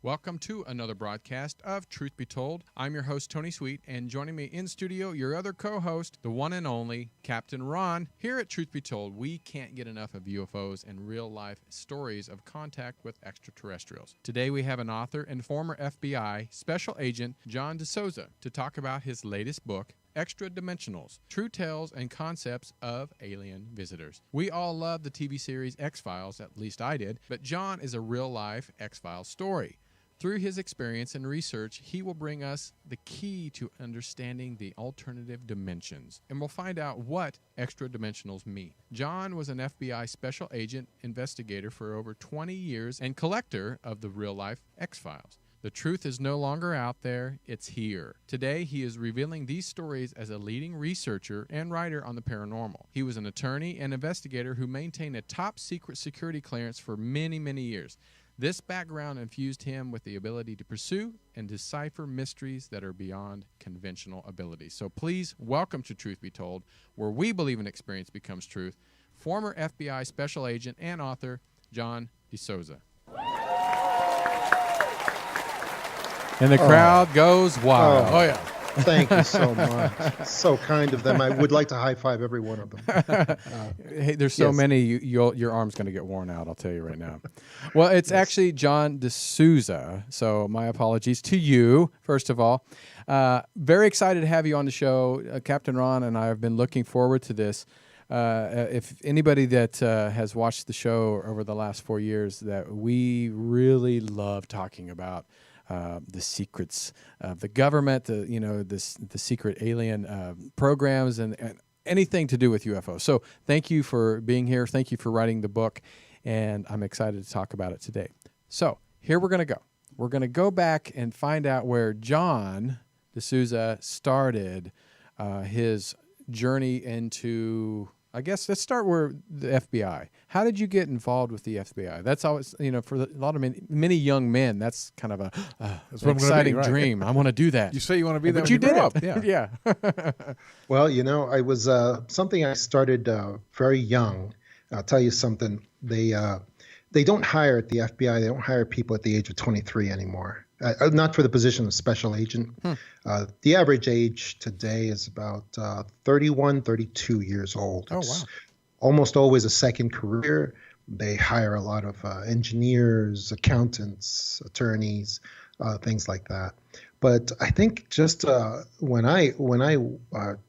Welcome to another broadcast of Truth Be Told. I'm your host, Tony Sweet, and joining me in studio, your other co-host, the one and only Captain Ron. Here at Truth Be Told, we can't get enough of UFOs and real-life stories of contact with extraterrestrials. Today, we have an author and former FBI Special Agent, John DeSouza, to talk about his latest book, Extradimensionals, True Tales and Concepts of Alien Visitors. We all love the TV series X-Files, at least I did, but John is a real-life X-Files story. Through his experience and research, he will bring us the key to understanding the alternative dimensions, and we'll find out what extradimensionals mean. John was an FBI special agent investigator for over 20 years and collector of the real-life X-Files. The truth is no longer out there, it's here. Today, he is revealing these stories as a leading researcher and writer on the paranormal. He was an attorney and investigator who maintained a top-secret security clearance for many, many years. This background infused him with the ability to pursue and decipher mysteries that are beyond conventional abilities. So please welcome to Truth Be Told, where we believe an experience becomes truth, former FBI Special Agent and author, John DeSouza. And the crowd goes wild. Oh yeah. Thank you so much. So kind of them. I would like to high five every one of them. Hey, there's so many, your arm's going to get worn out, I'll tell you right now. Well, it's actually John DeSouza, so my apologies to you, first of all. Very excited to have you on the show. Captain Ron and I have been looking forward to this. If anybody that has watched the show over the last 4 years, that we really love talking about the secrets of the government, the secret alien programs, and anything to do with UFOs. So thank you for being here. Thank you for writing the book, and I'm excited to talk about it today. So here we're going to go. We're going to go back and find out where John DeSouza started his journey into, I guess let's start with the FBI. How did you get involved with the FBI? That's always, for a lot of many young men, that's kind of an exciting dream. I want to do that. You say you want to be that, but when you did grow it. up. Yeah. Well, I was something I started very young. I'll tell you something. They don't hire at the FBI. They don't hire people at the age of 23 anymore. Not for the position of special agent. The average age today is about 31, 32 years old. Oh, It's wow. almost always a second career. They hire a lot of engineers, accountants, attorneys, things like that. But I think just when I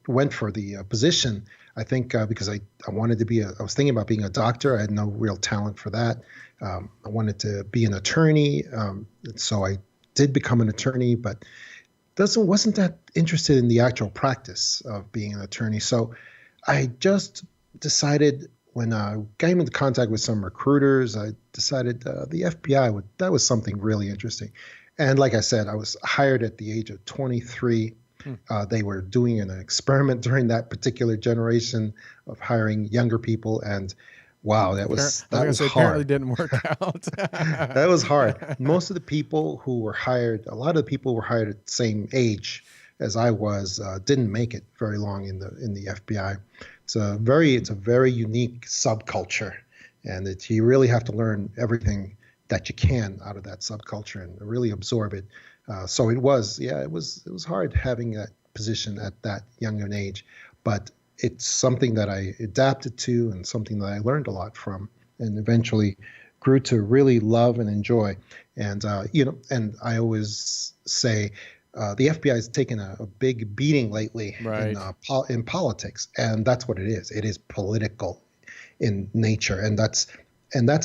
went for the position, I think because I wanted to I was thinking about being a doctor. I had no real talent for that. I wanted to be an attorney. So I did become an attorney, but wasn't that interested in the actual practice of being an attorney. So I just decided, when I came into contact with some recruiters, I decided the FBI that was something really interesting. And like I said, I was hired at the age of 23. They were doing an experiment during that particular generation of hiring younger people, and wow, that was hard. Apparently didn't work out. That was hard. Most of the people who were hired, a lot of the people who were hired at the same age as I was, didn't make it very long in the FBI. It's a very unique subculture, and you really have to learn everything that you can out of that subculture and really absorb it. So it was hard having that position at that young an age, but it's something that I adapted to and something that I learned a lot from, and eventually grew to really love and enjoy. And and I always say the FBI has taken a big beating lately in politics, and that's what it is. It is political in nature, and that's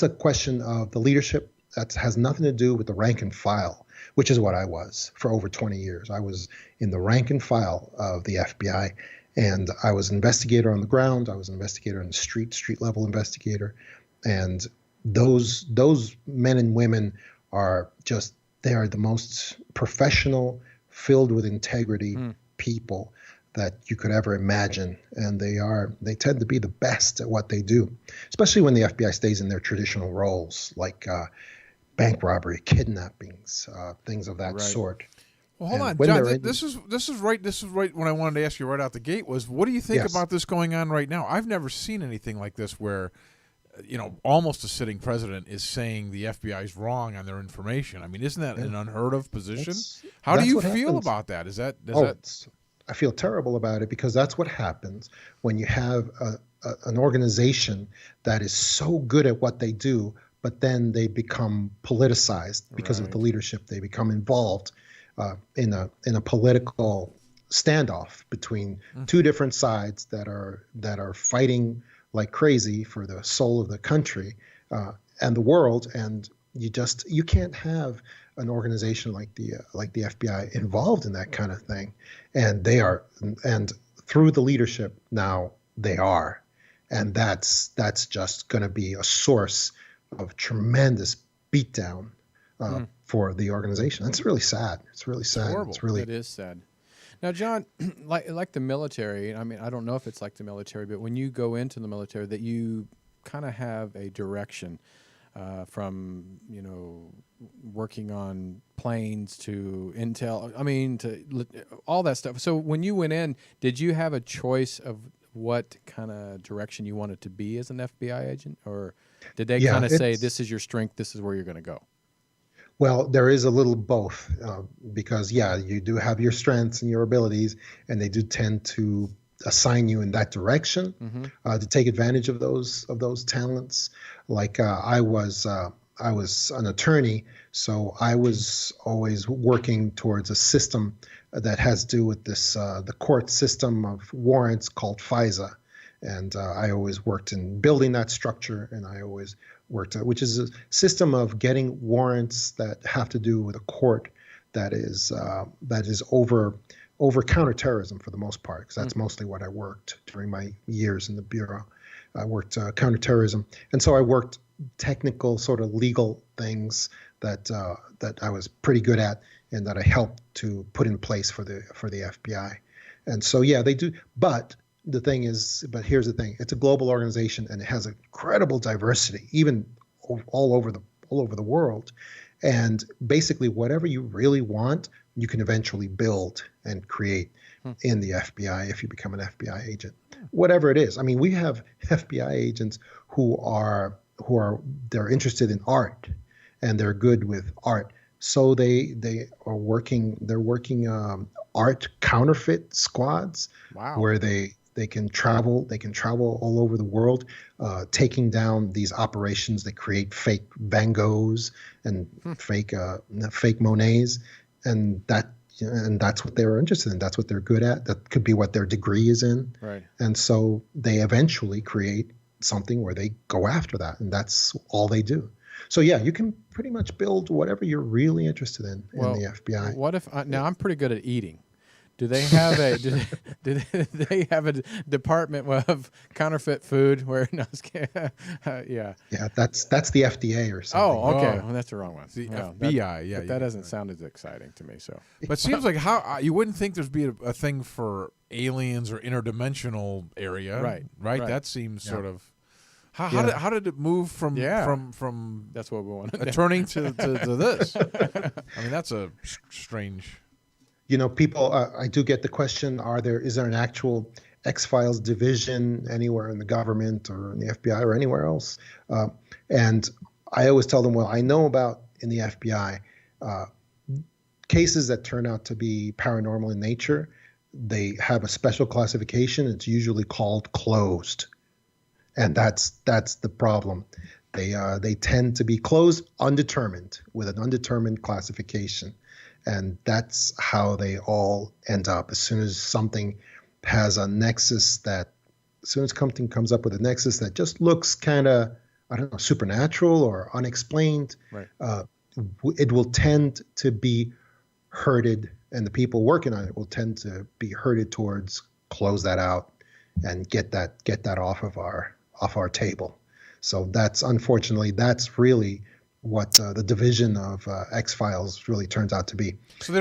a question of the leadership. That has nothing to do with the rank and file, which is what I was for over 20 years. I was in the rank and file of the FBI. And I was an investigator on the ground. I was an investigator on the street level investigator. And those men and women they are the most professional, filled with integrity people that you could ever imagine. And they tend to be the best at what they do, especially when the FBI stays in their traditional roles, like bank robbery, kidnappings, things of that sort. Well, hold on, John. This is right. When I wanted to ask you right out the gate was, what do you think about this going on right now? I've never seen anything like this where, almost a sitting president is saying the FBI is wrong on their information. I mean, isn't that an unheard of position? How do you feel about that? I feel terrible about it, because that's what happens when you have an organization that is so good at what they do, but then they become politicized because of the leadership. They become involved in a political standoff between two different sides that are fighting like crazy for the soul of the country and the world. And you can't have an organization like the FBI involved in that kind of thing. And they are, and through the leadership now they are, and that's just going to be a source of tremendous beatdown for the organization. That's really sad. It's really sad. It is sad. Now, John, like the military, I mean, I don't know if it's like the military, but when you go into the military, that you kind of have a direction from, working on planes to intel, to all that stuff. So when you went in, did you have a choice of what kind of direction you wanted to be as an FBI agent? Or did they kind of say, this is your strength, this is where you're going to go? Well, there is a little both, because you do have your strengths and your abilities, and they do tend to assign you in that direction to take advantage of those talents. Like I was an attorney, so I was always working towards a system that has to do with this the court system of warrants called FISA. And I always worked in building that structure, and I always worked, which is a system of getting warrants that have to do with a court that is over counterterrorism for the most part, because that's mostly what I worked during my years in the Bureau. I worked counterterrorism, and so I worked technical sort of legal things that I was pretty good at, and that I helped to put in place for the FBI. And so they do, but here's the thing: it's a global organization, and it has incredible diversity, even all over the world. And basically, whatever you really want, you can eventually build and create in the FBI if you become an FBI agent, whatever it is. I mean, we have FBI agents who are they're interested in art, and they're good with art. So they are working. They're working art counterfeit squads, where they can travel all over the world, taking down these operations that create fake Van Goghs and fake Monets, and that's what they're interested in. That's what they're good at. That could be what their degree is in. Right. And so they eventually create something where they go after that, and that's all they do. So you can pretty much build whatever you're really interested in the FBI. What if now I'm pretty good at eating? Do they have do they have a department of counterfeit food where that's the FDA or something. Oh, okay. Well, that's the wrong one. The FBI, that doesn't sound as exciting to me. So, but it seems like how you wouldn't think there's be a thing for aliens or interdimensional area, right? That seems sort of. How did it move from that's what we want attorney to this? I mean, that's a strange. People, I do get the question, is there an actual X-Files division anywhere in the government or in the FBI or anywhere else? And I always tell them, well, I know about in the FBI cases that turn out to be paranormal in nature. They have a special classification. It's usually called closed. And that's the problem. They tend to be closed, undetermined, with an undetermined classification. And that's how they all end up. As soon as something has a nexus as soon as something comes up with a nexus that just looks kind of, supernatural or unexplained, it will tend to be herded, and the people working on it will tend to be herded towards close that out and get that off our table. So that's really what the division of X-Files really turns out to be. So they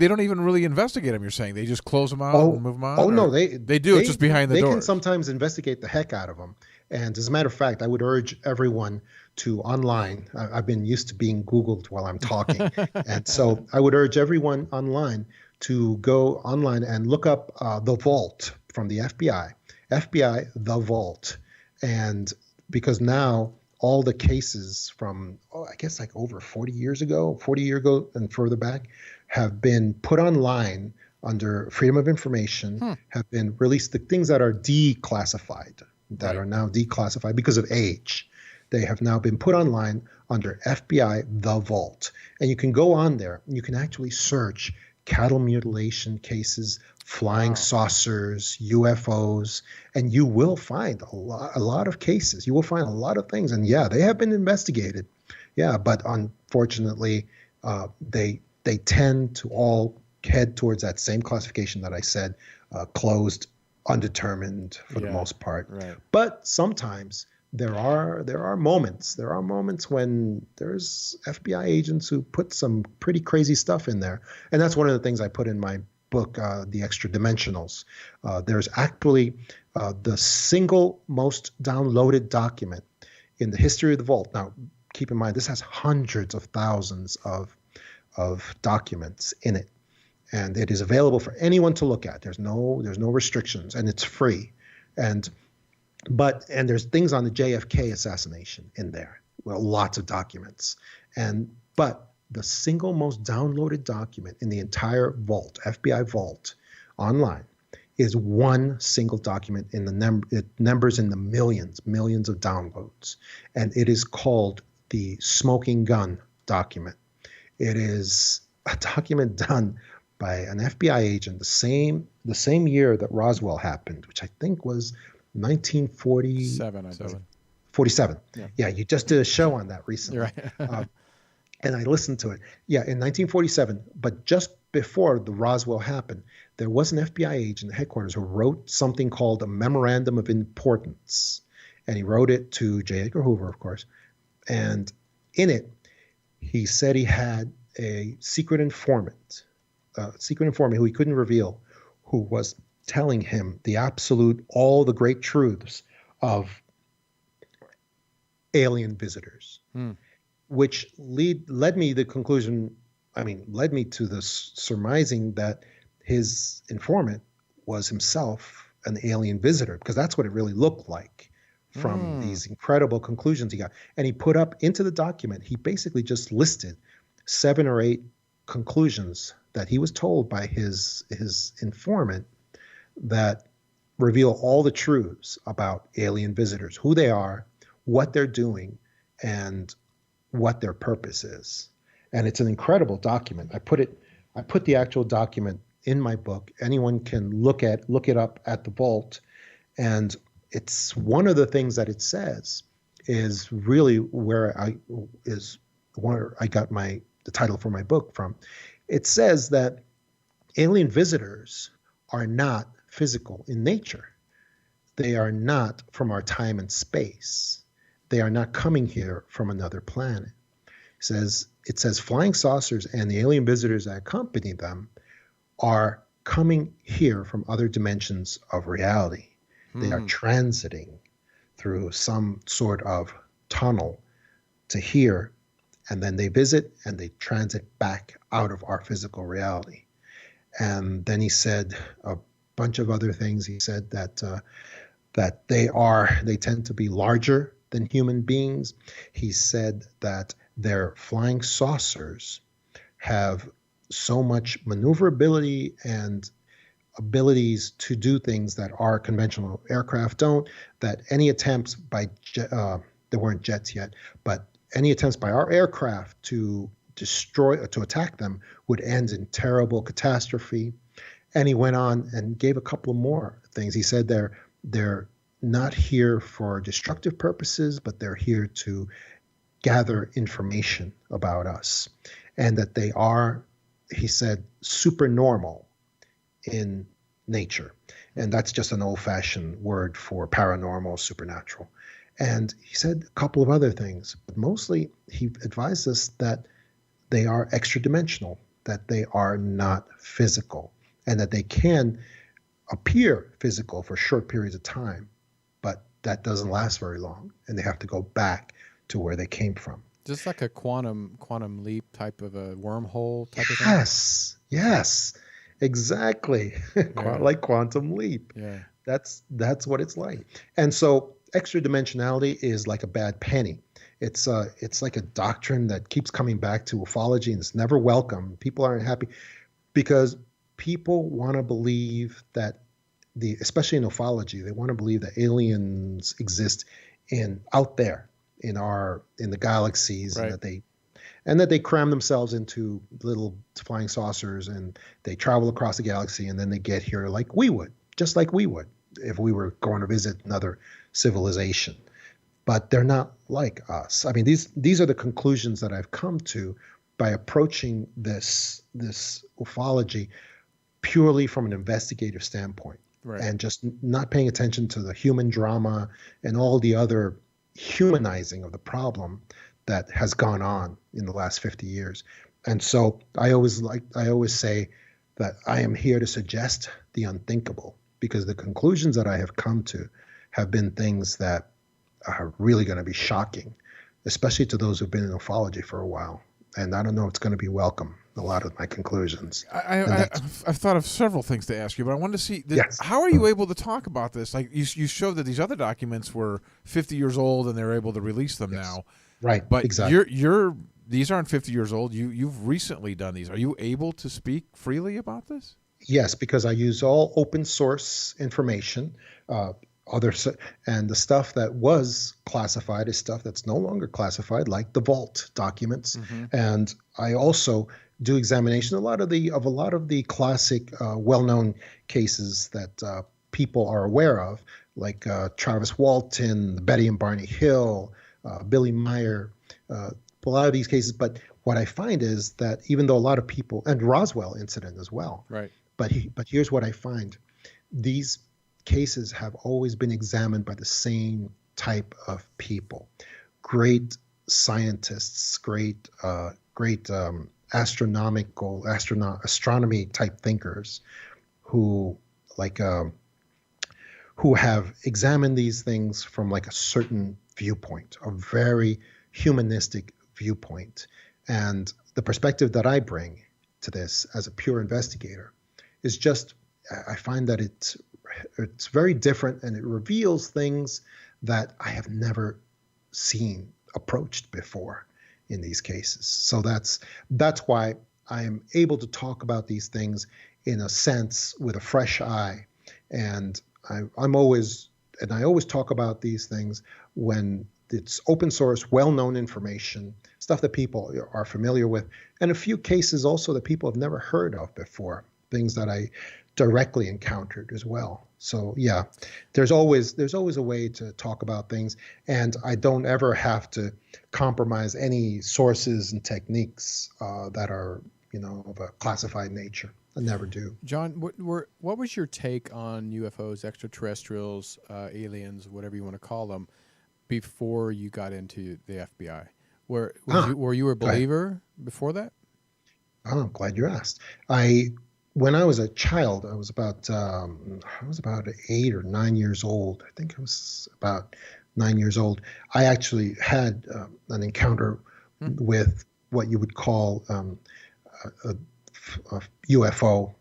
don't even really investigate them, you're saying? They just close them out and move them on? Oh, no, they do. It's just behind the door. They can sometimes investigate the heck out of them. And as a matter of fact, I would urge everyone to online. I've been used to being Googled while I'm talking. And so I would urge everyone online to go online and look up The Vault from the FBI. FBI, The Vault. And because now all the cases from, I guess like over 40 years ago and further back have been put online under Freedom of Information, have been released, the things that are declassified, that are now declassified because of age. They have now been put online under FBI The Vault. And you can go on there and you can actually search cattle mutilation cases, flying saucers, UFOs, and you will find a lot of cases. You will find a lot of things. And yeah, they have been investigated. Yeah, but unfortunately, they tend to all head towards that same classification that I said, closed, undetermined for the most part. Right. But sometimes there are moments when there's FBI agents who put some pretty crazy stuff in there. And that's one of the things I put in my book, The Extra Dimensionals. There's actually the single most downloaded document in the history of the vault. Now, keep in mind, this has hundreds of thousands of documents in it. And it is available for anyone to look at. There's no restrictions, and it's free. And there's things on the JFK assassination in there. Well, lots of documents. But the single most downloaded document in the entire vault, FBI vault, online, is one single document in it numbers in the millions of downloads. And it is called the Smoking Gun document. It is a document done by an FBI agent the same year that Roswell happened, which I think was 1947, I believe. 47. Yeah, you just did a show on that recently. Right. And I listened to it. Yeah, in 1947, but just before the Roswell happened, there was an FBI agent at headquarters who wrote something called a Memorandum of Importance. And he wrote it to J. Edgar Hoover, of course. And in it, he said he had a secret informant who he couldn't reveal, who was telling him all the great truths of alien visitors, which led me to the surmising that his informant was himself an alien visitor, because that's what it really looked like from these incredible conclusions he got. And he put up into the document, he basically just listed 7 or 8 conclusions that he was told by his informant that reveal all the truths about alien visitors, who they are, what they're doing, and what their purpose is. And it's an incredible document. I put the actual document in my book. Anyone can look it up at the vault. And it's one of the things that it says is really where I got the title for my book from. It says that alien visitors are not physical in nature. They are not from our time and space. They are not coming here from another planet. It says flying saucers and the alien visitors that accompany them are coming here from other dimensions of reality. They are transiting through some sort of tunnel to here, and then they visit and they transit back out of our physical reality. And then he said a bunch of other things. He said that they tend to be larger than human beings. He said that their flying saucers have so much maneuverability and abilities to do things that our conventional aircraft don't, that any attempts by there weren't jets yet, but any attempts by our aircraft to attack them would end in terrible catastrophe. And he went on and gave a couple of more things. He said they're not here for destructive purposes, but they're here to gather information about us, and that they are, he said, supernormal in nature. And that's just an old-fashioned word for paranormal, supernatural. And he said a couple of other things, but mostly he advised us that they are extra-dimensional, that they are not physical, and that they can appear physical for short periods of time, but that doesn't last very long, and they have to go back to where they came from. Just like a quantum leap type of a wormhole type of thing? Yes, exactly. Yeah. Like quantum leap. Yeah. That's what it's like. And so extra dimensionality is like a bad penny. It's like a doctrine that keeps coming back to ufology, and it's never welcome. People aren't happy because people want to believe that especially in ufology, they want to believe that aliens exist out there in the galaxies, right. and that they cram themselves into little flying saucers and they travel across the galaxy, and then they get here just like we would if we were going to visit another civilization. But they're not like us. I mean, these are the conclusions that I've come to by approaching this ufology purely from an investigative standpoint, right. and just not paying attention to the human drama and all the other humanizing of the problem that has gone on in the last 50 years. And so I always say that I am here to suggest the unthinkable, because the conclusions that I have come to have been things that are really going to be shocking, especially to those who've been in ufology for a while. And I don't know if it's going to be welcome, a lot of my conclusions. I've thought of several things to ask you, but I wanted to see, yes. How are you able to talk about this? Like you showed that these other documents were 50 years old and they're able to release them yes. now. Right, but exactly. These aren't 50 years old. You've recently done these. Are you able to speak freely about this? Yes, because I use all open source information. And the stuff that was classified is stuff that's no longer classified, like the vault documents. Mm-hmm. And I also do examination of a lot of the classic, well-known cases that people are aware of, like Travis Walton, Betty and Barney Hill, Billy Meyer, a lot of these cases. But what I find is that even though a lot of people, and Roswell incident as well, right? But here's what I find: these cases have always been examined by the same type of people, great scientists, great astronomy type thinkers, who have examined these things from like a certain viewpoint, a very humanistic viewpoint. And the perspective that I bring to this as a pure investigator is just, I find that it's very different, and it reveals things that I have never seen approached before in these cases. So that's why I am able to talk about these things in a sense with a fresh eye. And I always talk about these things when it's open source, well-known information, stuff that people are familiar with, and a few cases also that people have never heard of before, things that I directly encountered as well. So yeah, there's always a way to talk about things, and I don't ever have to compromise any sources and techniques that are, of a classified nature. I never do. John, what was your take on UFOs, extraterrestrials, aliens, whatever you want to call them, before you got into the FBI? Were you a believer before that? Oh, I'm glad you asked. When I was a child, I was about 8 or 9 years old. I think I was about 9 years old. I actually had an encounter with what you would call a UFO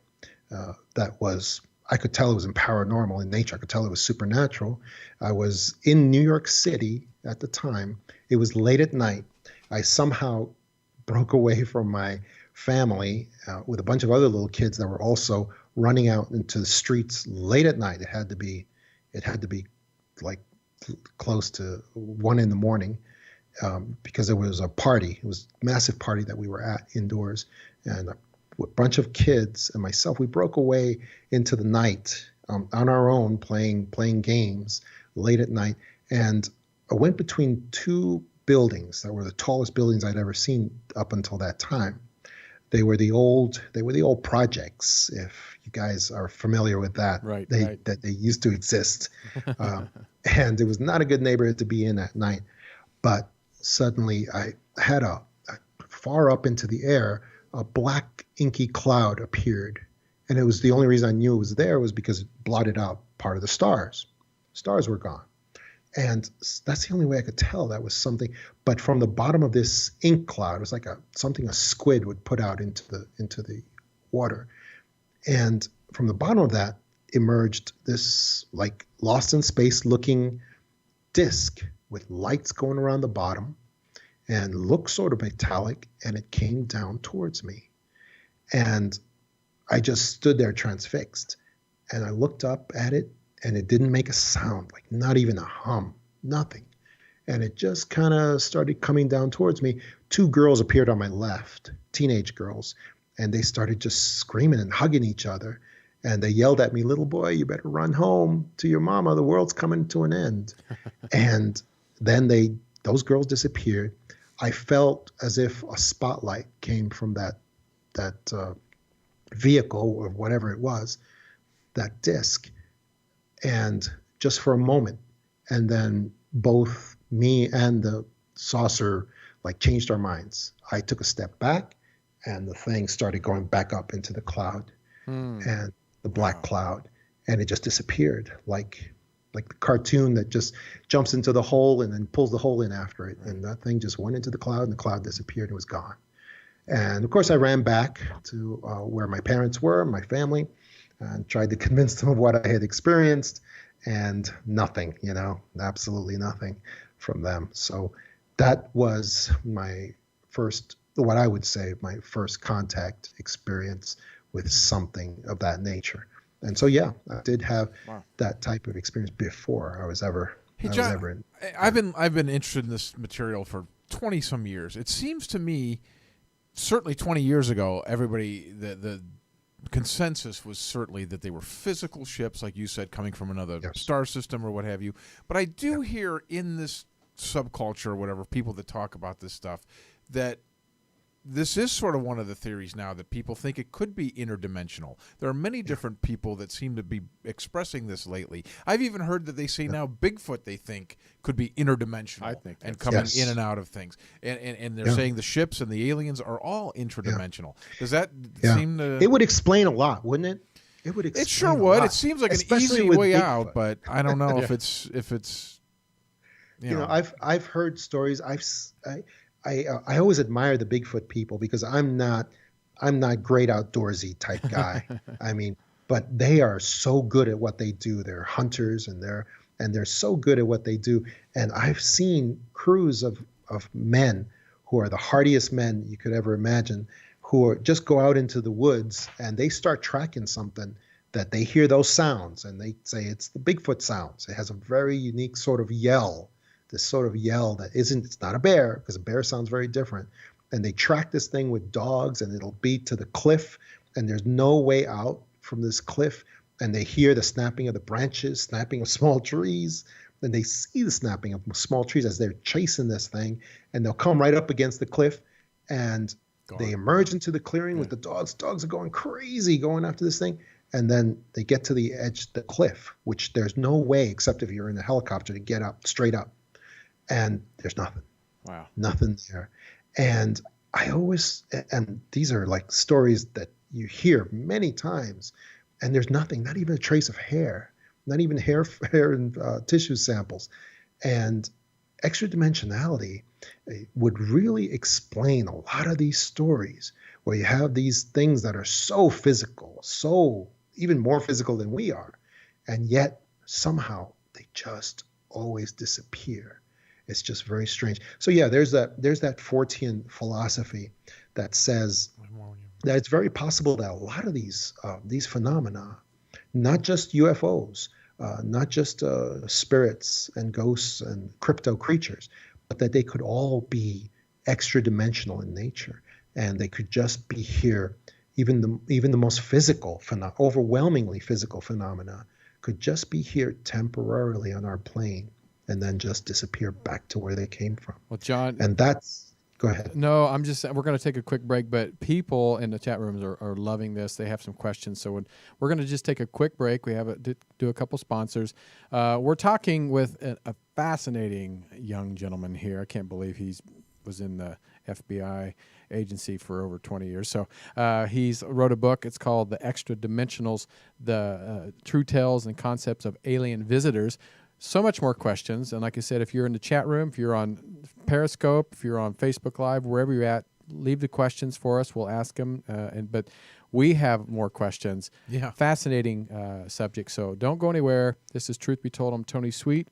that was, I could tell it was paranormal in nature. I could tell it was supernatural. I was in New York City at the time. It was late at night. I somehow broke away from my family with a bunch of other little kids that were also running out into the streets late at night. It had to be like close to 1 a.m. Because there was a party. It was a massive party that we were at indoors, and a bunch of kids and myself, we broke away into the night on our own, playing games late at night, and I went between two buildings that were the tallest buildings I'd ever seen up until that time. They were the old projects, if you guys are familiar with that. Right. That they used to exist. And it was not a good neighborhood to be in at night. But suddenly I had a far up into the air, a black inky cloud appeared. And it was the only reason I knew it was there was because it blotted out part of the stars. Stars were gone. And that's the only way I could tell that was something. But from the bottom of this ink cloud, it was like something a squid would put out into the water. And from the bottom of that emerged this like lost in space looking disc with lights going around the bottom and looked sort of metallic, and it came down towards me. And I just stood there transfixed. And I looked up at it, and it didn't make a sound, like not even a hum, nothing. And it just kind of started coming down towards me. Two girls appeared on my left, teenage girls, and they started just screaming and hugging each other. And they yelled at me, "Little boy, you better run home to your mama. The world's coming to an end." And then those girls disappeared. I felt as if a spotlight came from that vehicle or whatever it was, that disc, and just for a moment. And then both me and the saucer like changed our minds. I took a step back, and the thing started going back up into the cloud, and the black cloud, and it just disappeared like the cartoon that just jumps into the hole and then pulls the hole in after it. And that thing just went into the cloud, and the cloud disappeared and was gone. And of course I ran back to where my parents were, my family, and tried to convince them of what I had experienced, and nothing, absolutely nothing from them. So that was my first, what I would say, my first contact experience with something of that nature. And so, yeah, I did have that type of experience before I was ever. Hey, John, I've been interested in this material for 20 some years. It seems to me, certainly 20 years ago, everybody, the consensus was certainly that they were physical ships, like you said, coming from another star system or what have you. But I do hear in this subculture or whatever, people that talk about this stuff, that this is sort of one of the theories now that people think it could be interdimensional. There are many different people that seem to be expressing this lately. I've even heard that they say now Bigfoot they think could be interdimensional, I think, and coming in and out of things. And they're saying the ships and the aliens are all interdimensional. Does that seem to... It would explain a lot, wouldn't it? It would explain It sure would. It seems like especially an easy way Bigfoot. out, but I don't know if it's you know. I've heard stories. I always admire the Bigfoot people because I'm not great outdoorsy type guy. I mean, but they are so good at what they do. They're hunters, and they're so good at what they do. And I've seen crews of men who are the hardiest men you could ever imagine, who just go out into the woods and they start tracking something that they hear those sounds, and they say it's the Bigfoot sounds. It has a very unique sort of yell. This sort of yell that it's not a bear, because a bear sounds very different. And they track this thing with dogs, and it'll be to the cliff, and there's no way out from this cliff. And they hear the snapping of the branches, snapping of small trees. And they see the snapping of small trees as they're chasing this thing. And they'll come right up against the cliff, and they emerge into the clearing with the dogs. Dogs are going crazy going after this thing. And then they get to the edge of the cliff, which there's no way, except if you're in a helicopter, to get up, straight up. And there's nothing. Wow. Nothing there. And and these are like stories that you hear many times, and there's nothing, not even a trace of hair, not even hair and tissue samples. And extradimensionality would really explain a lot of these stories where you have these things that are so physical, so even more physical than we are, and yet somehow they just always disappear. It's just very strange. So yeah, there's that Fortean philosophy that says that it's very possible that a lot of these phenomena, not just UFOs, not just spirits and ghosts and crypto creatures, but that they could all be extra-dimensional in nature, and they could just be here. Even the most physical, overwhelmingly physical phenomena could just be here temporarily on our plane, and then just disappear back to where they came from. Well, John, and go ahead. No, we're going to take a quick break, but people in the chat rooms are loving this. They have some questions, so we're going to just take a quick break. We have do a couple sponsors. We're talking with a fascinating young gentleman here. I can't believe he was in the FBI agency for over 20 years. So he's wrote a book. It's called The Extra Dimensionals, the True Tales and Concepts of Alien Visitors. so much more questions. And like I said, if you're in the chat room, if you're on Periscope, if you're on Facebook Live, wherever you're at, leave the questions for us. We'll ask them. But we have more questions. Yeah. Fascinating subject. So don't go anywhere. This is Truth Be Told. I'm Tony Sweet.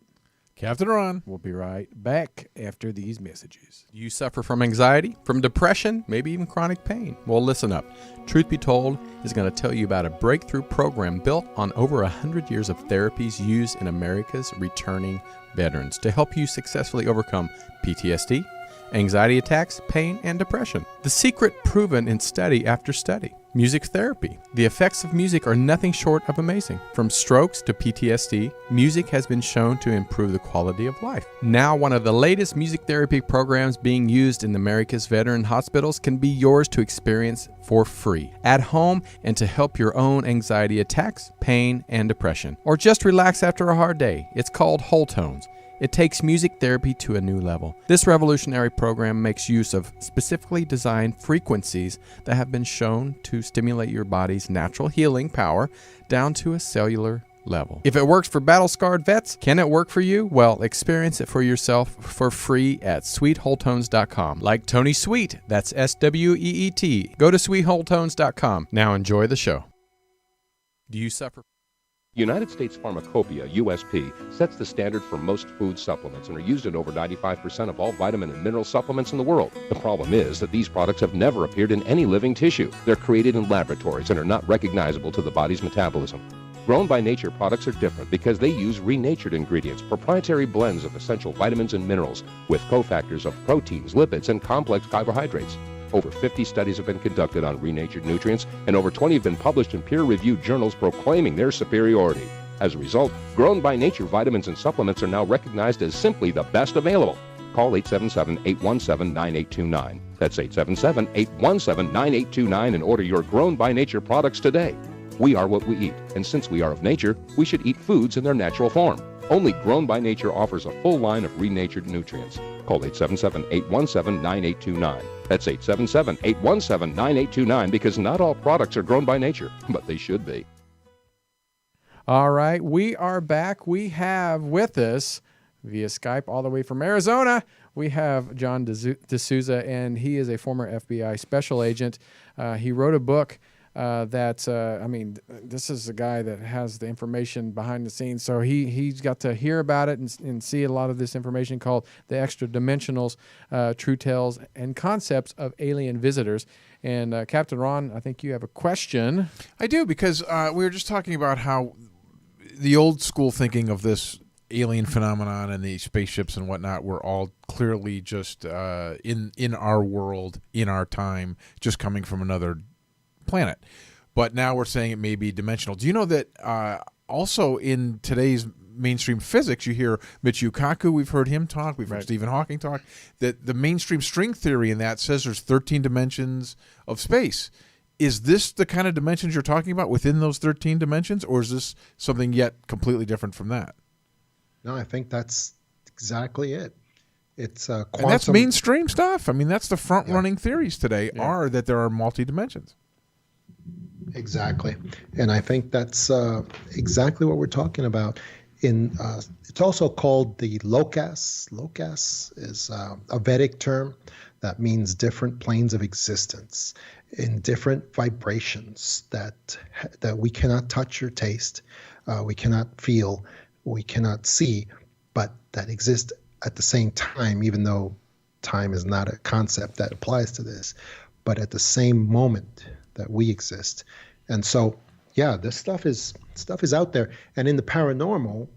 Captain Ron. We'll be right back after these messages. Do you suffer from anxiety, from depression, maybe even chronic pain? Well, listen up. Truth Be Told is going to tell you about a breakthrough program built on over 100 years of therapies used in America's returning veterans to help you successfully overcome PTSD, anxiety attacks, pain, and depression. The secret proven in study after study. Music therapy. The effects of music are nothing short of amazing. From strokes to PTSD, music has been shown to improve the quality of life. Now, one of the latest music therapy programs being used in America's veteran hospitals can be yours to experience for free, at home, and to help your own anxiety attacks, pain, and depression. Or just relax after a hard day. It's called Whole Tones. It takes music therapy to a new level. This revolutionary program makes use of specifically designed frequencies that have been shown to stimulate your body's natural healing power down to a cellular level. If it works for battle-scarred vets, can it work for you? Well, experience it for yourself for free at sweetwholetones.com. Like Tony Sweet, that's SWEET. Go to sweetwholetones.com. Now enjoy the show. Do you suffer? United States Pharmacopoeia, USP, sets the standard for most food supplements and are used in over 95% of all vitamin and mineral supplements in the world. The problem is that these products have never appeared in any living tissue. They're created in laboratories and are not recognizable to the body's metabolism. Grown by Nature products are different because they use renatured ingredients, proprietary blends of essential vitamins and minerals with cofactors of proteins, lipids, and complex carbohydrates. Over 50 studies have been conducted on renatured nutrients, and over 20 have been published in peer-reviewed journals proclaiming their superiority. As a result, Grown by Nature vitamins and supplements are now recognized as simply the best available. Call 877-817-9829. That's 877-817-9829 and order your Grown by Nature products today. We are what we eat, and since we are of nature, we should eat foods in their natural form. Only Grown by Nature offers a full line of renatured nutrients. Call 877-817-9829. That's 877-817-9829 because not all products are grown by nature, but they should be. All right, we are back. We have with us via Skype all the way from Arizona, we have John DeSouza, and he is a former FBI special agent. He wrote a book this is a guy that has the information behind the scenes. So he's got to hear about it and see a lot of this information called The Extra Dimensionals, True Tales and Concepts of Alien Visitors. And Captain Ron, I think you have a question. I do, because we were just talking about how the old school thinking of this alien phenomenon and the spaceships and whatnot were all clearly just in our world, in our time, just coming from another planet. But now we're saying it may be dimensional. Do you know that also in today's mainstream physics, you hear Michio Kaku, we've heard him talk, we've heard Stephen Hawking talk, that the mainstream string theory in that says there's 13 dimensions of space. Is this the kind of dimensions you're talking about within those 13 dimensions, or is this something yet completely different from that? No, I think that's exactly it. It's quantum. And that's mainstream stuff. I mean, that's the front-running theories today, are that there are multi-dimensions. Exactly. And I think that's exactly what we're talking about. It's also called the locus. Locus is a Vedic term that means different planes of existence in different vibrations that we cannot touch or taste, we cannot feel, we cannot see, but that exist at the same time, even though time is not a concept that applies to this, but at the same moment that we exist. And so, yeah, this stuff is out there. And in the paranormal,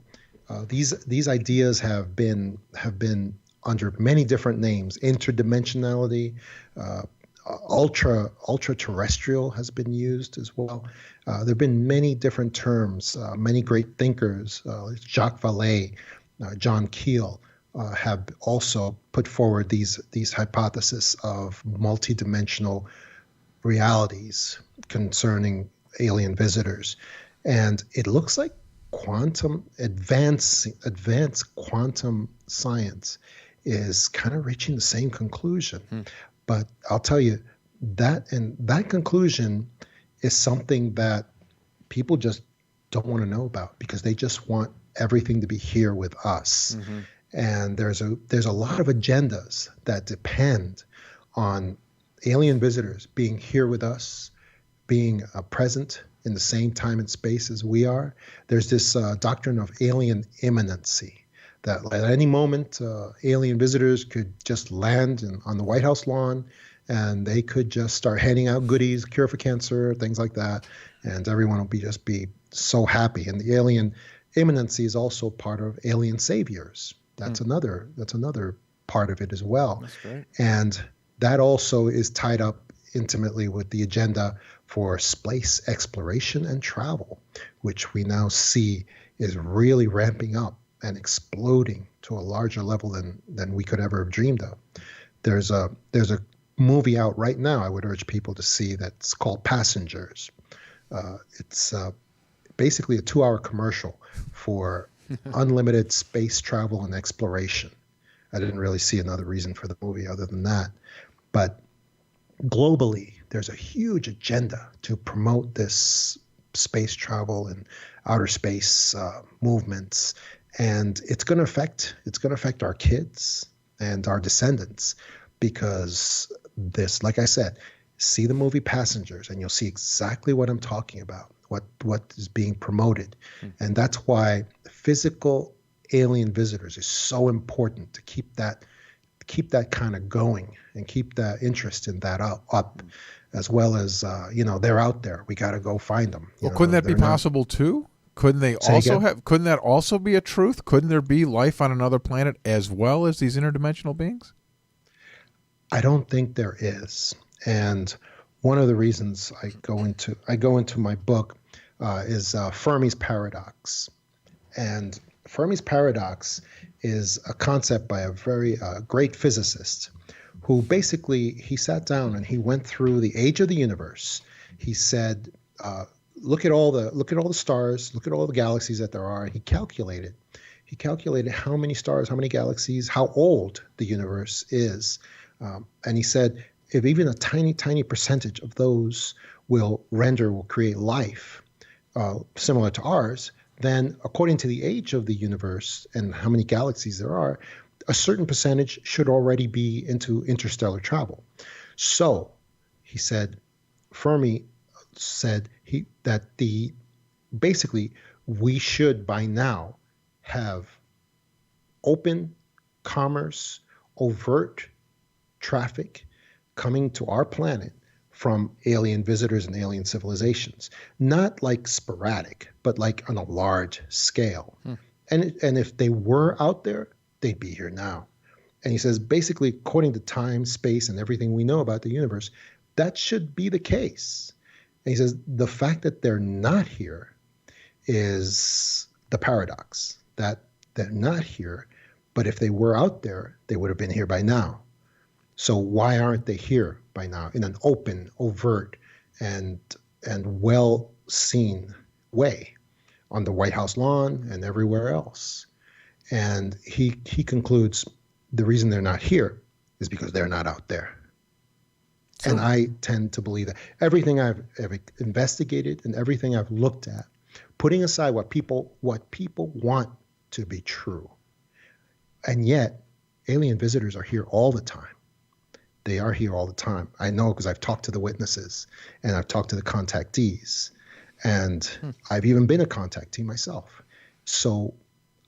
these ideas have been under many different names. Interdimensionality, ultra-terrestrial has been used as well. There have been many different terms. Many great thinkers, Jacques Vallée, John Keel, have also put forward these hypotheses of multidimensional realities concerning alien visitors. And it looks like advanced quantum science is kind of reaching the same conclusion. But I'll tell you, that conclusion is something that people just don't want to know about, because they just want everything to be here with us. Mm-hmm. And there's a lot of agendas that depend on alien visitors being here with us, being present in the same time and space as we are. There's this doctrine of alien imminency, that at any moment alien visitors could just land on the White House lawn, and they could just start handing out goodies, cure for cancer, things like that, and everyone will just be so happy. And the alien imminency is also part of alien saviors. That's another part of it as well. That's great. And that also is tied up intimately with the agenda for space exploration and travel, which we now see is really ramping up and exploding to a larger level than we could ever have dreamed of. There's a movie out right now I would urge people to see that's called Passengers. It's basically a 2-hour commercial for unlimited space travel and exploration. I didn't really see another reason for the movie other than that. But globally, there's a huge agenda to promote this space travel and outer space movements, and it's going to affect our kids and our descendants, because this, like I said, see the movie Passengers and you'll see exactly what I'm talking about, what is being promoted. And that's why physical alien visitors is so important, to keep that kind of going and keep the interest in that up, as well as they're out there. We got to go find them. Couldn't that be possible too? Couldn't they also couldn't that also be a truth? Couldn't there be life on another planet as well as these interdimensional beings? I don't think there is. And one of the reasons I go into my book is Fermis Paradox. And Fermis Paradox is a concept by a very great physicist who basically, he sat down and he went through the age of the universe. He said, look at all the stars, look at all the galaxies that there are. And he calculated how many stars, how many galaxies, how old the universe is. And he said, if even a tiny percentage of those will create life similar to ours, then according to the age of the universe and how many galaxies there are, a certain percentage should already be into interstellar travel. So he said, Fermi said that basically we should by now have open commerce, overt traffic coming to our planet from alien visitors and alien civilizations, not like sporadic, but like on a large scale. And if they were out there, they'd be here now. And he says, basically, according to time, space, and everything we know about the universe, that should be the case. And he says, the fact that they're not here is the paradox, that they're not here, but if they were out there, they would have been here by now. So why aren't they here by now in an open, overt, and well-seen way on the White House lawn and everywhere else? And he concludes the reason they're not here is because they're not out there. So, and I tend to believe that everything I've investigated and everything I've looked at, putting aside what people want to be true, and yet alien visitors are here all the time. They are here all the time. I know because I've talked to the witnesses and I've talked to the contactees, and I've even been a contactee myself. So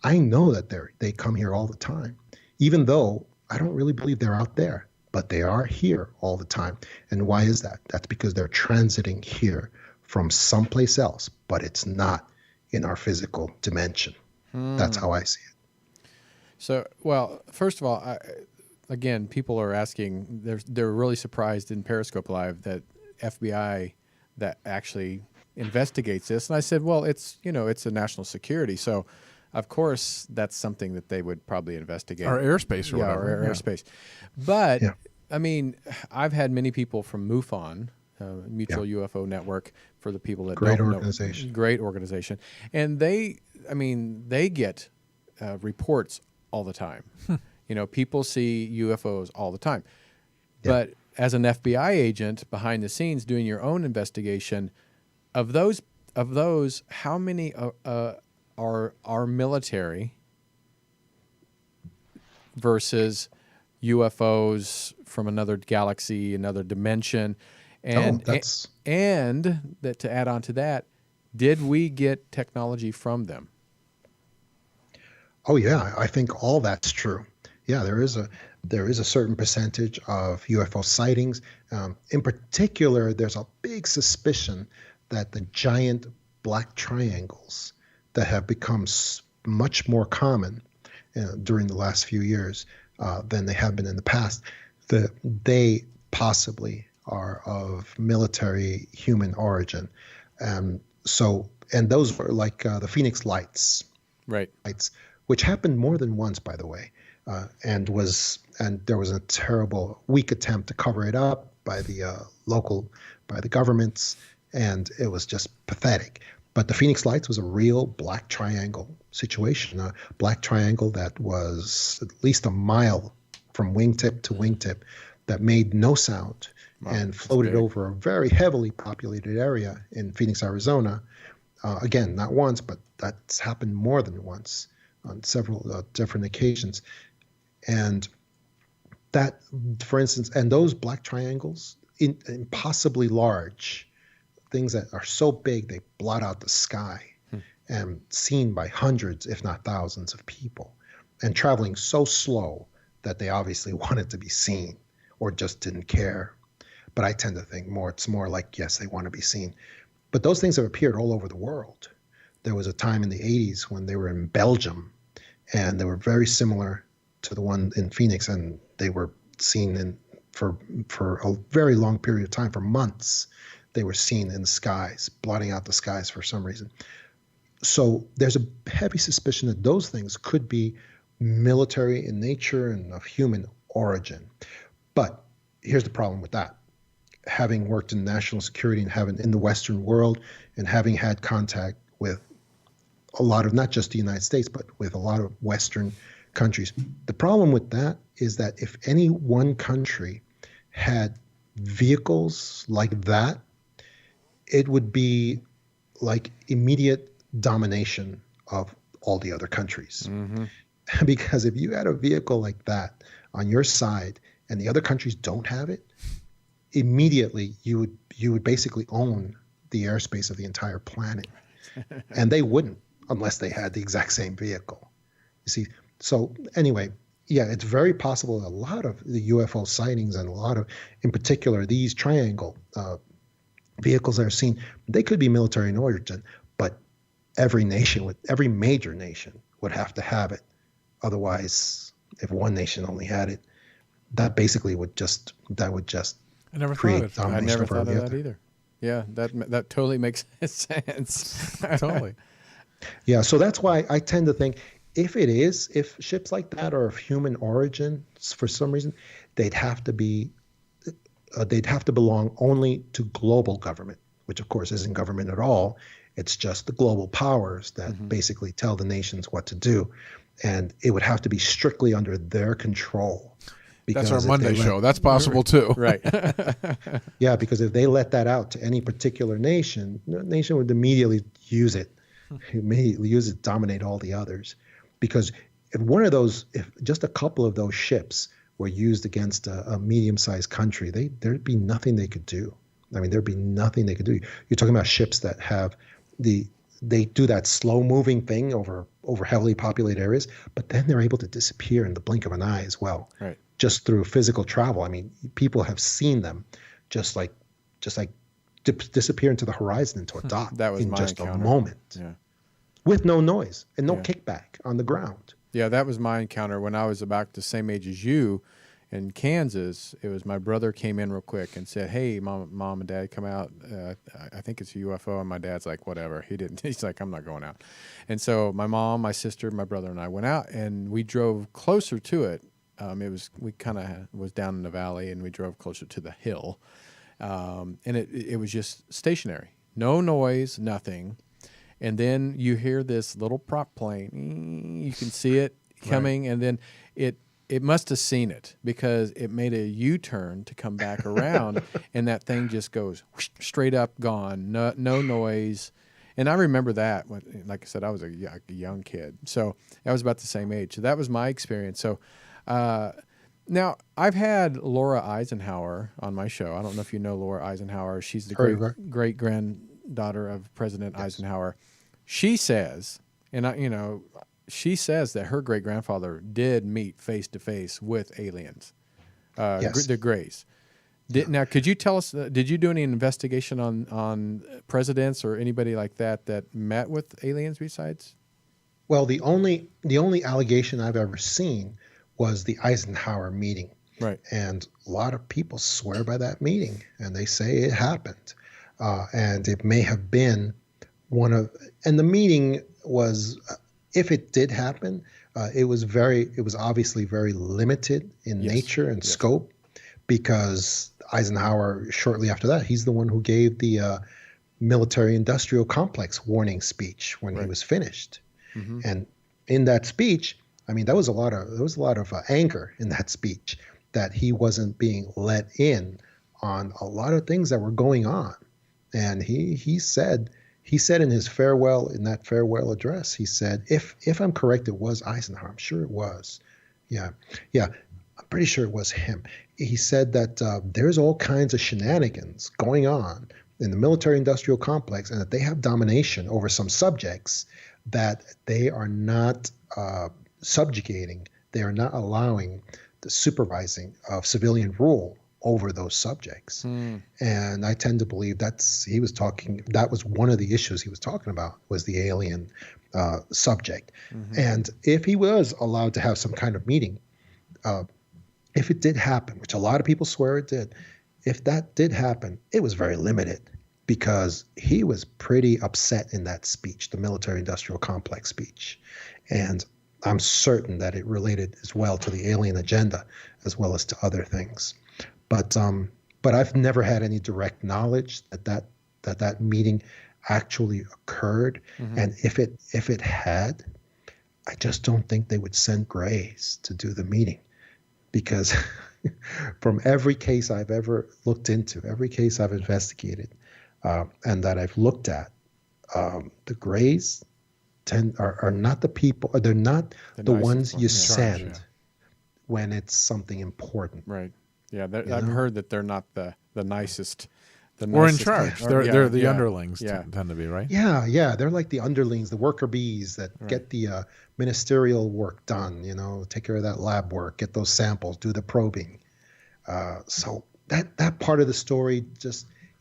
I know that they come here all the time, even though I don't really believe they're out there, but they are here all the time. And why is that? That's because they're transiting here from someplace else, but it's not in our physical dimension. That's how I see it. So, well, first of all, again, people are asking, they're really surprised in Periscope Live that FBI that actually investigates this. And I said, well, it's a national security. So, of course, that's something that they would probably investigate. Our airspace or whatever. Our airspace. But, I mean, I've had many people from MUFON, Mutual UFO Network, for the people that don't know. Great organization. And they get reports all the time. People see UFOs all the time. But as an FBI agent behind the scenes doing your own investigation, of those, how many our military versus UFOs from another galaxy, another dimension, and that to add on to that, did we get technology from them? Oh yeah, I think all that's true. Yeah, there is a certain percentage of UFO sightings. In particular, there's a big suspicion that the giant black triangles that have become much more common during the last few years than they have been in the past, they possibly are of military human origin. And those were like the Phoenix Lights, right? Which happened more than once, by the way, and there was a terrible, weak attempt to cover it up by the governments, and it was just pathetic. But the Phoenix Lights was a real black triangle situation, a black triangle that was at least a mile from wingtip to wingtip that made no sound and floated over a very heavily populated area in Phoenix, Arizona. Again, not once, but that's happened more than once on several different occasions. And that, for instance, and those black triangles, impossibly large, things that are so big they blot out the sky and seen by hundreds, if not thousands of people, and traveling so slow that they obviously wanted to be seen or just didn't care. But I tend to think it's more like, yes, they want to be seen. But those things have appeared all over the world. There was a time in the 80s when they were in Belgium, and they were very similar to the one in Phoenix, and they were seen for a very long period of time, for months. They were seen in the skies, blotting out the skies for some reason. So there's a heavy suspicion that those things could be military in nature and of human origin. But here's the problem with that. Having worked in national security and having in the Western world and having had contact with a lot of, not just the United States, but with a lot of Western countries, the problem with that is that if any one country had vehicles like that, it would be like immediate domination of all the other countries. Mm-hmm. Because if you had a vehicle like that on your side and the other countries don't have it, immediately you would basically own the airspace of the entire planet. And they wouldn't unless they had the exact same vehicle. You see, so anyway, yeah, it's very possible that a lot of the UFO sightings and a lot of, in particular, these triangle vehicles that are seen, they could be military in origin, but every major nation would have to have it. Otherwise, if one nation only had it, that basically would just create domination. I never thought of that either. Yeah, that totally makes sense. Totally. Yeah, so that's why I tend to think if ships like that are of human origin for some reason, they'd have to belong only to global government, which of course isn't government at all. It's just the global powers that basically tell the nations what to do. And it would have to be strictly under their control. That's our Monday show. That's possible too. Right. Yeah, because if they let that out to any particular nation, the nation would immediately use it, dominate all the others. Because if just a couple of those ships were used against a medium-sized country, there'd be nothing they could do. I mean, there'd be nothing they could do. You're talking about ships that have they do that slow-moving thing over heavily populated areas, but then they're able to disappear in the blink of an eye as well. Right. Just through physical travel. I mean, people have seen them just like disappear into the horizon, into a dot in just a moment. Yeah. With no noise and no kickback on the ground. Yeah, that was my encounter when I was about the same age as you in Kansas. It was my brother came in real quick and said, "Hey, mom and dad, come out. I think it's a UFO." And my dad's like, "Whatever." He didn't. He's like, "I'm not going out." And so my mom, my sister, my brother, and I went out and we drove closer to it. We kind of was down in the valley and we drove closer to the hill, and it was just stationary, no noise, nothing. And then you hear this little prop plane. You can see it coming, right. And then it must have seen it because it made a U-turn to come back around, and that thing just goes straight up, gone, no noise. And I remember that when, like I said, I was a young kid, so I was about the same age. So that was my experience. So now I've had Laura Eisenhower on my show. I don't know if you know Laura Eisenhower. She's the great granddaughter of President Eisenhower. She says, she says that her great grandfather did meet face to face with aliens, the Greys. Now, could you tell us? Did you do any investigation on presidents or anybody like that met with aliens besides? Well, the only allegation I've ever seen was the Eisenhower meeting, right? And a lot of people swear by that meeting, and they say it happened, and it may have been and the meeting was, if it did happen, it was obviously very limited in nature and scope, because Eisenhower, shortly after that, he's the one who gave the military-industrial complex warning speech when he was finished. Mm-hmm. And in that speech, I mean, there was a lot of anger in that speech that he wasn't being let in on a lot of things that were going on. And he said in his farewell address, he said, if I'm correct, it was Eisenhower. I'm sure it was. Yeah. I'm pretty sure it was him. He said that there's all kinds of shenanigans going on in the military-industrial complex, and that they have domination over some subjects that they are not subjugating. They are not allowing the supervising of civilian rule over those subjects. And I tend to believe that was one of the issues he was talking about, was the alien subject. Mm-hmm. And if he was allowed to have some kind of meeting, if it did happen, which a lot of people swear it did, if that did happen, it was very limited, because he was pretty upset in that speech, the military-industrial complex speech. And I'm certain that it related as well to the alien agenda as well as to other things. But I've never had any direct knowledge that meeting actually occurred. Mm-hmm. And if it had, I just don't think they would send Greys to do the meeting, because from every case I've ever looked into, every case I've investigated, and that I've looked at, the Greys are not the people. They're not the ones you send when it's something important. Right. Yeah, I've heard that they're not the nicest. Or in charge. They're the underlings tend to be, right? Yeah. They're like the underlings, the worker bees that get the ministerial work done, take care of that lab work, get those samples, do the probing. So that part of the story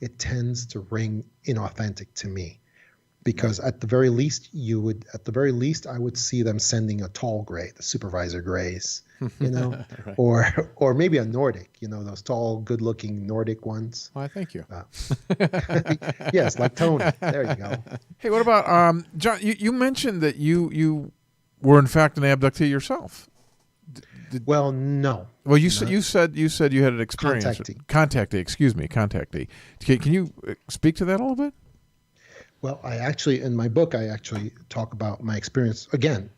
it tends to ring inauthentic to me, because at the very least I would see them sending a tall Grey, the supervisor Greys, right. or maybe a Nordic, those tall, good-looking Nordic ones. Why, thank you. Yes, like Tony. There you go. Hey, what about John? You mentioned that you were in fact an abductee yourself. Well, no. Well, you said you had an experience. Contactee. Can you speak to that a little bit? Well, in my book, I actually talk about my experience. Again,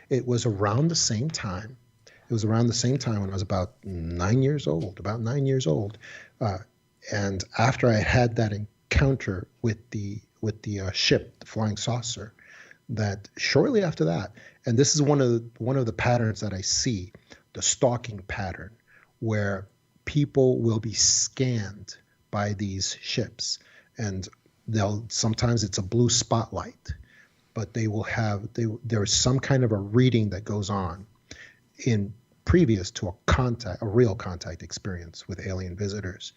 it was around the same time. It was around the same time when I was about 9 years old. And after I had that encounter with the ship, the flying saucer, that shortly after that, and this is one of the patterns that I see, the stalking pattern, where people will be scanned by these ships, and sometimes it's a blue spotlight, but there's some kind of a reading that goes on in previous to a real contact experience with alien visitors.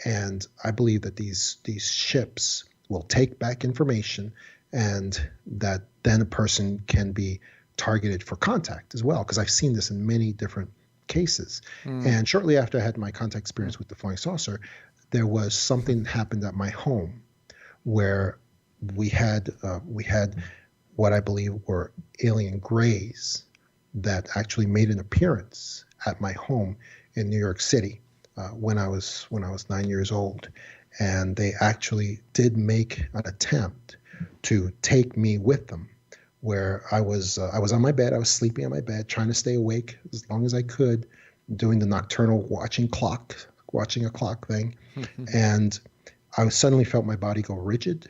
And I believe that these ships will take back information, and that then a person can be targeted for contact as well, because I've seen this in many different cases. And shortly after I had my contact experience with the flying saucer, there was something that happened at my home where we had what I believe were alien Greys that actually made an appearance at my home in New York City when I was 9 years old, and they actually did make an attempt to take me with them. Where I was on my bed, I was sleeping on my bed, trying to stay awake as long as I could, doing the nocturnal watching a clock thing, and I suddenly felt my body go rigid,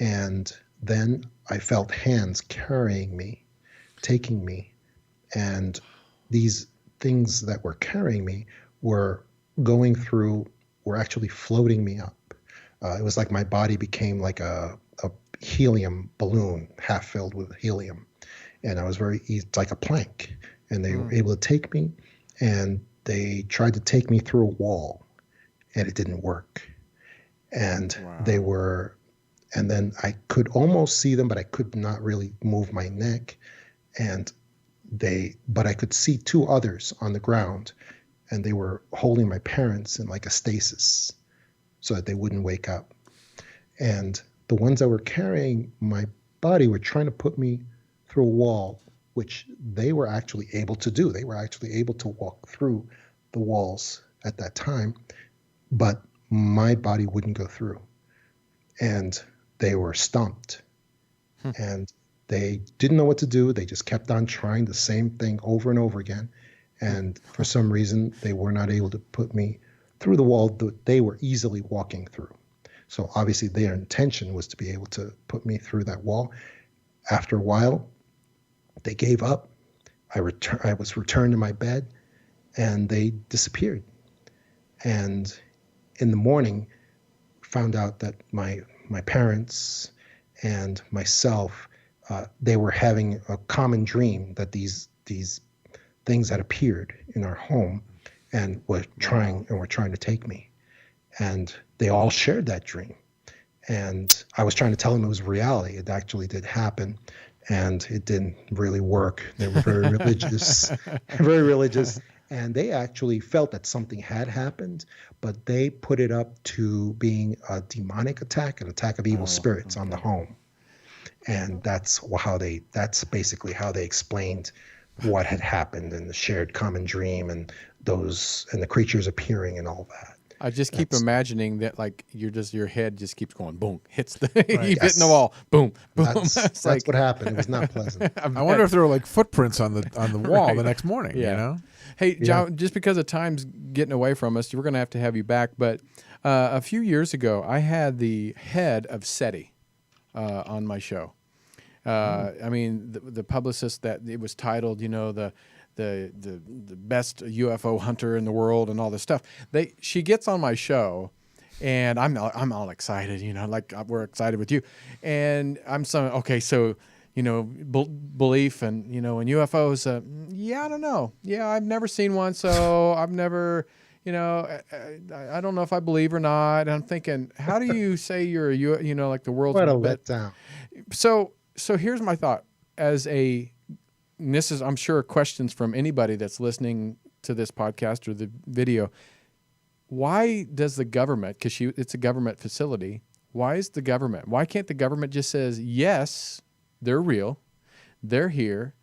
and then I felt hands carrying me, taking me, and these things that were carrying me were actually floating me up. It was like my body became like a helium balloon, half filled with helium. And I was like a plank. And they were able to take me, and they tried to take me through a wall, and it didn't work. And and then I could almost see them, but I could not really move my neck. But I could see two others on the ground, and they were holding my parents in like a stasis so that they wouldn't wake up. And the ones that were carrying my body were trying to put me through a wall, which they were actually able to do. They were actually able to walk through the walls at that time, but my body wouldn't go through. And they were stumped. And they didn't know what to do. They just kept on trying the same thing over and over again. And for some reason, they were not able to put me through the wall that they were easily walking through. So obviously their intention was to be able to put me through that wall. After a while, they gave up. I was returned to my bed, and they disappeared. And in the morning, found out that my parents and myself, they were having a common dream that these things had appeared in our home and were trying to take me. And they all shared that dream. And I was trying to tell them it was reality. It actually did happen. And it didn't really work. They were very religious, and they actually felt that something had happened, but they put it up to being a demonic attack, an attack of evil spirits on the home. And that's basically how they explained what had happened and the shared common dream and the creatures appearing and all that. I just keep imagining that, like, your head just keeps going boom, hits the hitting the wall, boom, boom. That's what happened. It was not pleasant. I wonder if there were like footprints on the wall the next morning. Yeah. You know. Hey, John, just because of time's getting away from us, we're going to have you back. But a few years ago, I had the head of SETI on my show. I mean, the publicist that it was titled, the best UFO hunter in the world and all this stuff. She gets on my show, and I'm all excited, like we're excited with you, and I'm saying, okay, so belief and in UFOs. I don't know. Yeah, I've never seen one, so I've never. I don't know if I believe or not. I'm thinking, how do you say you're like the world's what a letdown? So here's my thought this is, I'm sure, questions from anybody that's listening to this podcast or the video. Why does the government, because it's a government facility, why can't the government just says, yes, they're real, they're here,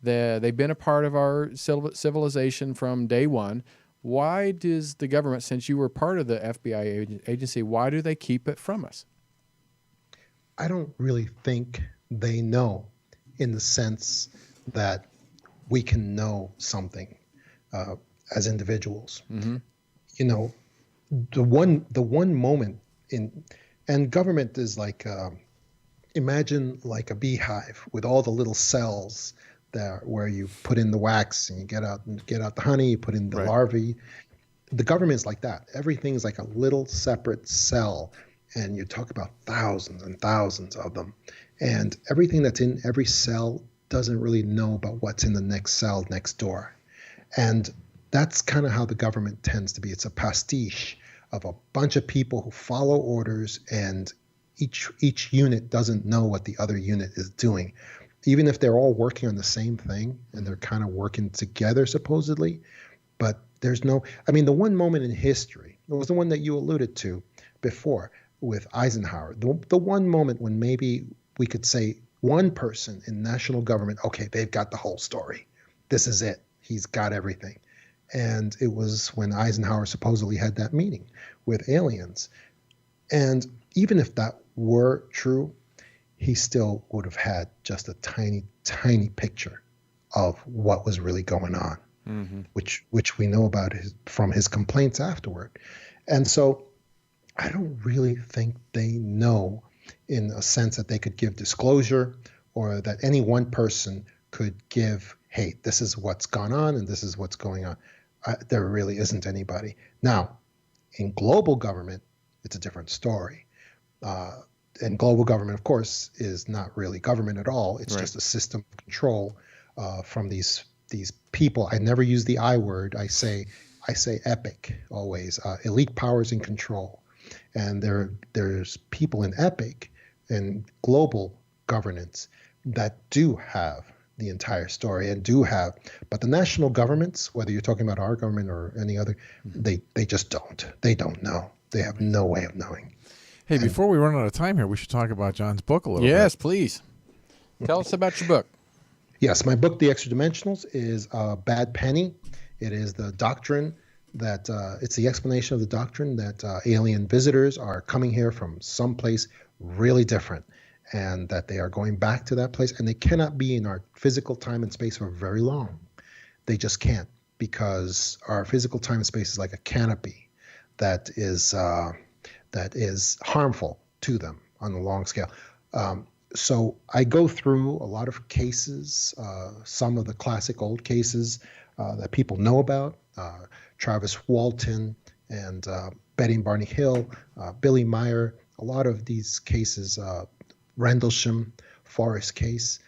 they've been a part of our civilization from day one. Why does the government, since you were part of the FBI agency, why do they keep it from us? I don't really think they know, in the sense that we can know something as individuals. Mm-hmm. The one moment and government is like, imagine like a beehive with all the little cells there where you put in the wax and you get out the honey, you put in the larvae. The government's like that. Everything's like a little separate cell, and you talk about thousands and thousands of them. And everything that's in every cell doesn't really know about what's in the next cell next door. And that's kind of how the government tends to be. It's a pastiche of a bunch of people who follow orders, and each unit doesn't know what the other unit is doing. Even if they're all working on the same thing and they're kind of working together supposedly, but there's the one moment in history, it was the one that you alluded to before with Eisenhower, the one moment when maybe we could say one person in national government, okay, they've got the whole story. This is it. He's got everything. And it was when Eisenhower supposedly had that meeting with aliens. And even if that were true, he still would have had just a tiny, tiny picture of what was really going on, mm-hmm. which we know about from his complaints afterward. And so I don't really think they know in a sense that they could give disclosure, or that any one person could give, hey, this is what's gone on and this is what's going on. There really isn't anybody. Now, in global government, it's a different story. And global government, of course, is not really government at all. It's just a system of control from these people. I never use the I word. I say epic always. Elite powers in control. And there's people in epic and global governance that do have the entire story and do have, but the national governments, whether you're talking about our government or any other, they just don't. They don't know. They have no way of knowing. Hey, before we run out of time here, we should talk about John's book a little bit. Yes, please. Tell us about your book. Yes, my book, The Extradimensionals, is a bad penny. It is the doctrine that, it's the explanation of the doctrine that alien visitors are coming here from someplace really different, and that they are going back to that place, and they cannot be in our physical time and space for very long. They just can't, because our physical time and space is like a canopy that is harmful to them on a long scale. So I go through a lot of cases, some of the classic old cases that people know about, Travis Walton and Betty and Barney Hill, Billy Meyer, a lot of these cases, Rendlesham Forest case,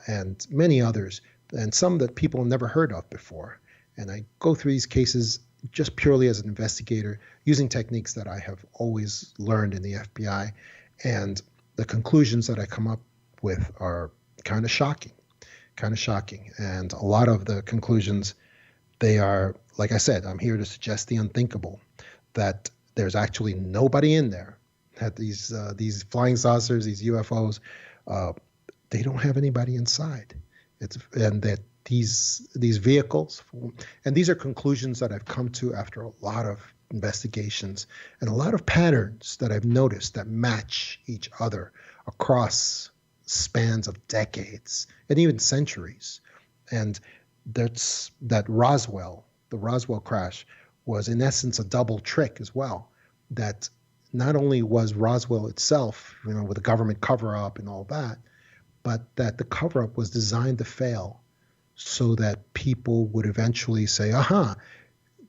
and many others, and some that people have never heard of before. And I go through these cases just purely as an investigator, using techniques that I have always learned in the FBI. And the conclusions that I come up with are kind of shocking. And a lot of the conclusions, they are, like I said, I'm here to suggest the unthinkable, that there's actually nobody in there, that these flying saucers, these UFOs, they don't have anybody inside. And that these vehicles, and these are conclusions that I've come to after a lot of investigations and a lot of patterns that I've noticed that match each other across spans of decades and even centuries. And that Roswell, the Roswell crash, was in essence a double trick as well. That not only was Roswell itself, with the government cover-up and all that, but that the cover-up was designed to fail so that people would eventually say, aha,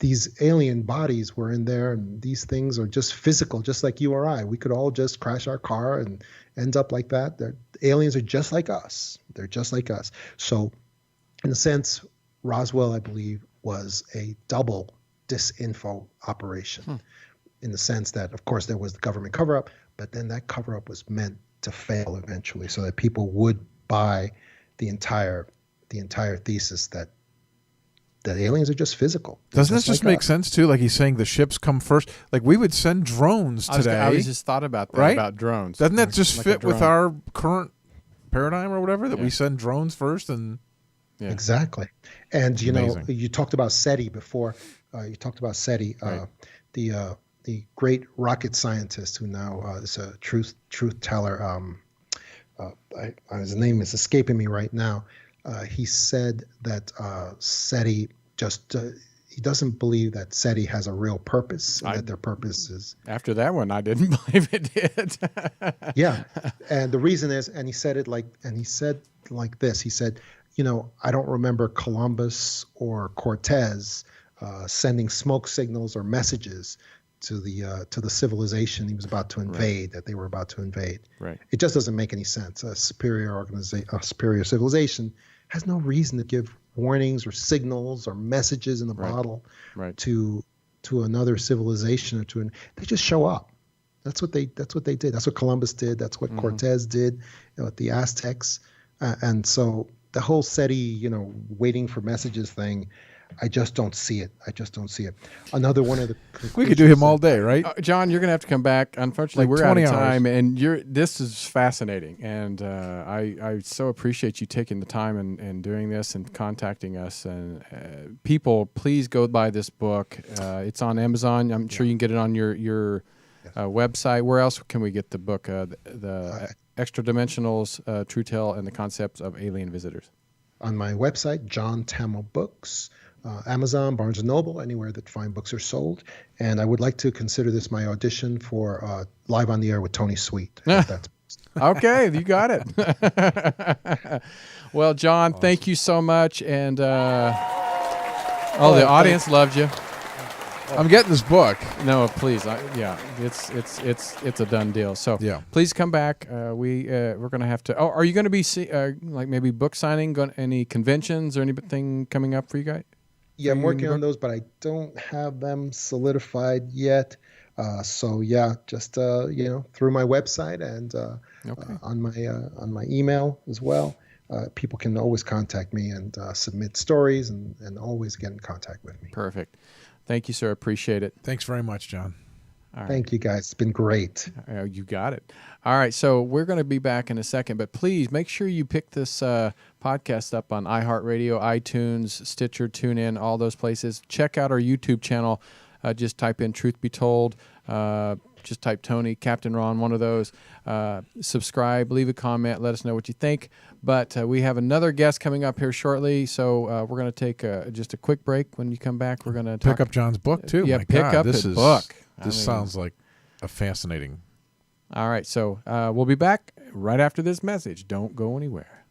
these alien bodies were in there, and these things are just physical, just like you or I. We could all just crash our car and end up like that. Aliens are just like us. They're just like us. So in a sense, Roswell, I believe, was a double disinfo operation in the sense that, of course, there was the government cover-up, but then that cover-up was meant to fail eventually so that people would buy the entire thesis that aliens are just physical. Doesn't this just make sense too? Like he's saying the ships come first. Like we would send drones today. I was just thought about that, right? About drones. Doesn't that just fit with our current paradigm or whatever, that we send drones first? And exactly. And you talked about SETI before. You talked about SETI, right. The great rocket scientist who now is a truth teller. His name is escaping me right now. He said that SETI he doesn't believe that SETI has a real purpose, and that their purpose is... After that one, I didn't believe it did. Yeah, and the reason is, and he said like this, he said, I don't remember Columbus or Cortez sending smoke signals or messages to the civilization he was about to invade, that they were about to invade. Right. It just doesn't make any sense. A superior civilization has no reason to give warnings or signals or messages in the bottle to another civilization they just show up. That's what they did. That's what Columbus did. That's what Cortez did with the Aztecs. And so the whole SETI, waiting for messages thing, I just don't see it. Another one of the... We could do him all day, right? John, you're going to have to come back. Unfortunately, we're out of time, and this is fascinating. And I so appreciate you taking the time and doing this and contacting us. And people, please go buy this book. It's on Amazon. I'm sure you can get it on your website. Where else can we get the book? The Extradimensionals, True Tale, and the Concepts of Alien Visitors. On my website, John Tamil Books. Amazon, Barnes & Noble, anywhere that fine books are sold. And I would like to consider this my audition for Live on the Air with Tony Sweet. Okay, you got it. Well, John, awesome. Thank you so much. And the audience loved you. I'm getting this book. No, please. It's a done deal. So please come back. We're going to have to. Oh, are you going to be like maybe book signing? Any conventions or anything coming up for you guys? Yeah, I'm working on those, but I don't have them solidified yet. So just through my website and on my email as well. People can always contact me and submit stories and always get in contact with me. Perfect. Thank you, sir. Appreciate it. Thanks very much, John. All right. Thank you, guys. It's been great. You got it. All right. So we're going to be back in a second, but please make sure you pick this podcast up on iHeartRadio, iTunes, Stitcher, TuneIn, all those places. Check out our YouTube channel. Just type in Truth Be Told. Just type Tony, Captain Ron, one of those. Subscribe, leave a comment, let us know what you think. But we have another guest coming up here shortly, so we're going to take just a quick break. When you come back, we're going to pick up John's book, too. Yeah, pick up his book. This sounds like a fascinating. All right, so we'll be back right after this message. Don't go anywhere.